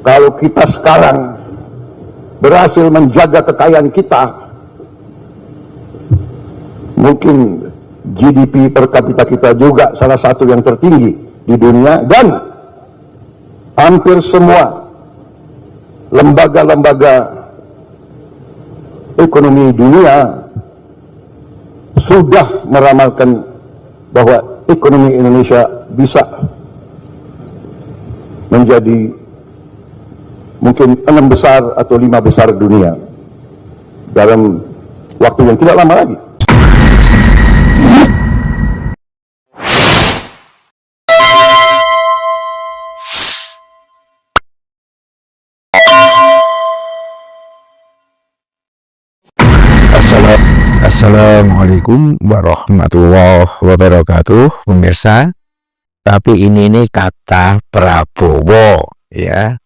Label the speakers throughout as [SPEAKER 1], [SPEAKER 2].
[SPEAKER 1] Kalau kita sekarang berhasil menjaga kekayaan kita, mungkin GDP per kapita kita juga salah satu yang tertinggi di dunia, dan hampir semua lembaga-lembaga ekonomi dunia sudah meramalkan bahwa ekonomi Indonesia bisa menjadi mungkin 6 besar atau 5 besar dunia dalam waktu yang tidak lama lagi.
[SPEAKER 2] Assalamualaikum warahmatullahi wabarakatuh, pemirsa. Tapi ini nih kata Prabowo, ya.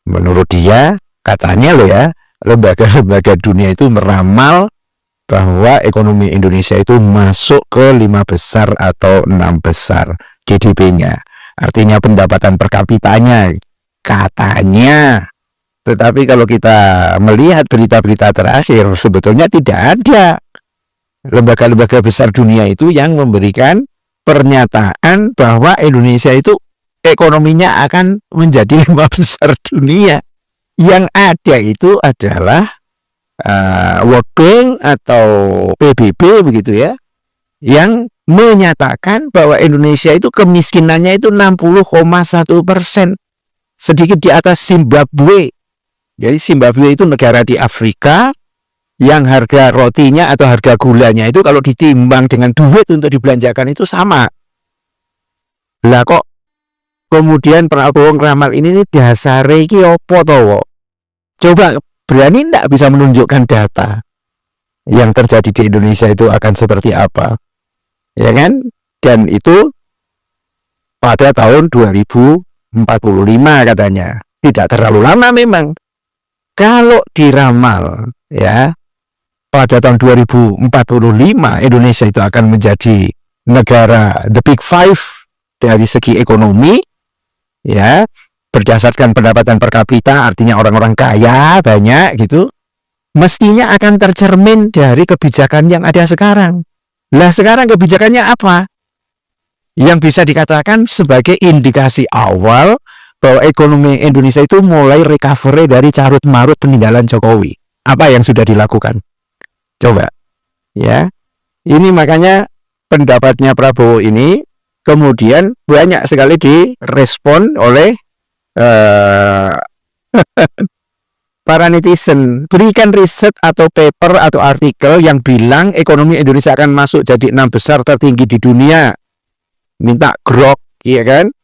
[SPEAKER 2] Menurut dia, katanya loh ya, lembaga-lembaga dunia itu meramal bahwa ekonomi Indonesia itu masuk ke 5 besar atau 6 besar GDP-nya. Artinya pendapatan per kapitanya, katanya. Tetapi kalau kita melihat berita-berita terakhir, sebetulnya tidak ada lembaga-lembaga besar dunia itu yang memberikan pernyataan bahwa Indonesia itu ekonominya akan menjadi 5 besar dunia. Yang ada itu adalah World Bank atau PBB begitu ya, yang menyatakan bahwa Indonesia itu kemiskinannya itu 60,1%, sedikit di atas Zimbabwe. Jadi Zimbabwe itu negara di Afrika yang harga rotinya atau harga gulanya itu kalau ditimbang dengan duit untuk dibelanjakan itu sama. Lah kok kemudian Prabowo ngeramal ini dasare iki opo to? Coba berani ndak bisa menunjukkan data yang terjadi di Indonesia itu akan seperti apa? Ya kan? Dan itu pada tahun 2045 katanya. Tidak terlalu lama memang. Kalau diramal ya, pada tahun 2045 Indonesia itu akan menjadi negara the big five dari segi ekonomi, ya, berdasarkan pendapatan per kapita, artinya orang-orang kaya banyak gitu, mestinya akan tercermin dari kebijakan yang ada sekarang. Lah sekarang kebijakannya apa? Yang bisa dikatakan sebagai indikasi awal bahwa ekonomi Indonesia itu mulai recovery dari carut-marut peninggalan Jokowi. Apa yang sudah dilakukan? Coba, ya. Ini makanya pendapatnya Prabowo ini kemudian banyak sekali direspon oleh para netizen. Berikan riset atau paper atau artikel yang bilang ekonomi Indonesia akan masuk jadi 6 besar tertinggi di dunia. Minta grok, ya kan?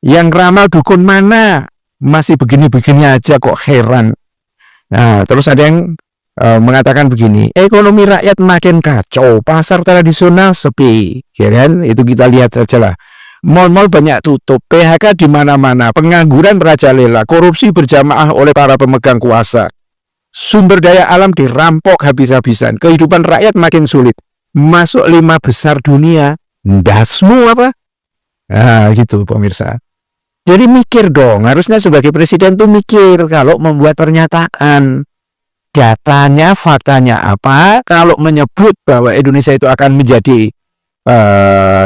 [SPEAKER 2] Yang ramal dukun mana? Masih begini-begini aja kok, heran. Nah, terus ada yang mengatakan begini, ekonomi rakyat makin kacau, pasar tradisional sepi, ya kan? Itu kita lihat saja lah. Mal-mal banyak tutup, PHK di mana-mana, pengangguran merajalela, korupsi berjamaah oleh para pemegang kuasa, sumber daya alam dirampok habis-habisan, kehidupan rakyat makin sulit. Masuk 5 besar dunia, ndasmu apa? Nah, gitu pemirsa. Jadi mikir dong, harusnya sebagai presiden tuh mikir kalau membuat pernyataan. Datanya, faktanya apa? Kalau menyebut bahwa Indonesia itu akan menjadi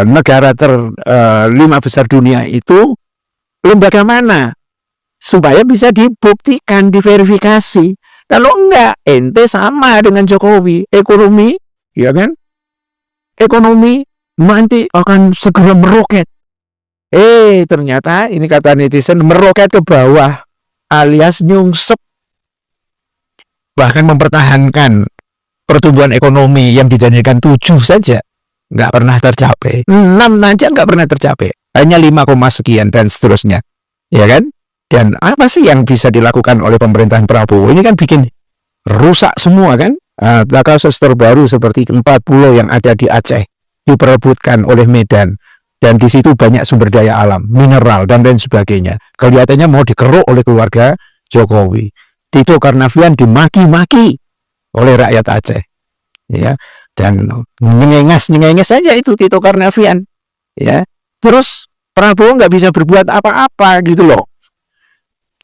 [SPEAKER 2] negara 5 besar dunia itu, lembaga mana? Supaya bisa dibuktikan, diverifikasi. Kalau enggak, ente sama dengan Jokowi. Ekonomi, ya kan? Ekonomi nanti akan segera meroket. Ternyata ini kata netizen meroket ke bawah alias nyungsep, bahkan mempertahankan pertumbuhan ekonomi yang dijadikan 7 saja nggak pernah tercapai, 6 aja nggak pernah tercapai, hanya 5, sekian dan seterusnya, ya kan? Dan apa sih yang bisa dilakukan oleh pemerintahan Prabowo ini? Kan bikin rusak semua kan. Kasus terbaru seperti 4 pulau yang ada di Aceh diperebutkan oleh Medan. Dan di situ banyak sumber daya alam, mineral, dan lain sebagainya. Kelihatannya mau dikeruk oleh keluarga Jokowi. Tito Karnavian dimaki-maki oleh rakyat Aceh. Ya, dan nyengengas saja itu Tito Karnavian. Ya, terus Prabowo nggak bisa berbuat apa-apa gitu loh.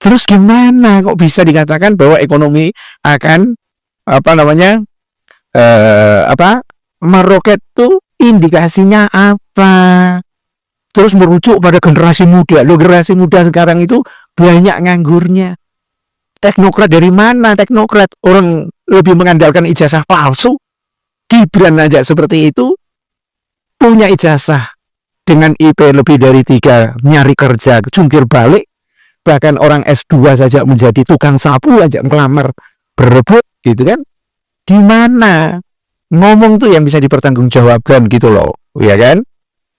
[SPEAKER 2] Terus gimana kok bisa dikatakan bahwa ekonomi akan meroket tuh indikasinya apa? Terus merujuk pada generasi muda. Loh, generasi muda sekarang itu banyak nganggurnya. Teknokrat dari mana? Teknokrat orang lebih mengandalkan ijazah palsu. Gibran aja seperti itu, punya ijazah dengan IP lebih dari 3, nyari kerja, jungkir balik. Bahkan orang S2 saja menjadi tukang sapu aja ngelamar, berebut gitu kan. Di mana ngomong tuh yang bisa dipertanggungjawabkan gitu loh, ya kan?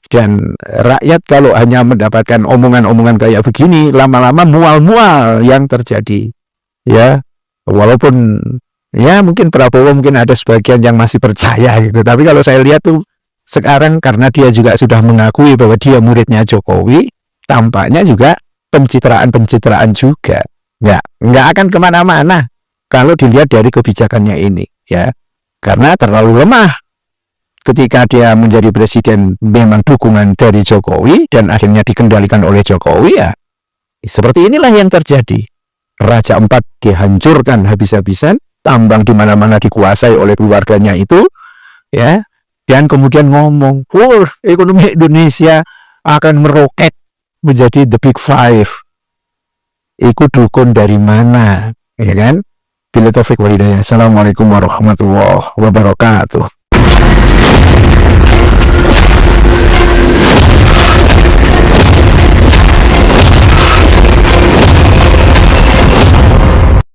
[SPEAKER 2] Dan rakyat kalau hanya mendapatkan omongan-omongan kayak begini, lama-lama mual-mual yang terjadi. Ya, walaupun ya mungkin Prabowo mungkin ada sebagian yang masih percaya gitu. Tapi kalau saya lihat tuh sekarang karena dia juga sudah mengakui bahwa dia muridnya Jokowi, tampaknya juga pencitraan-pencitraan juga. Nggak akan kemana-mana kalau dilihat dari kebijakannya ini, ya. Karena terlalu lemah. Ketika dia menjadi presiden memang dukungan dari Jokowi dan akhirnya dikendalikan oleh Jokowi, ya seperti inilah yang terjadi. Raja Empat dihancurkan habis-habisan, tambang di mana-mana dikuasai oleh keluarganya itu, ya. Dan kemudian ngomong, ekonomi Indonesia akan meroket menjadi the big five. Ikut dukun dari mana, ya kan? Bila taufik walhidayah. Assalamualaikum warahmatullahi wabarakatuh.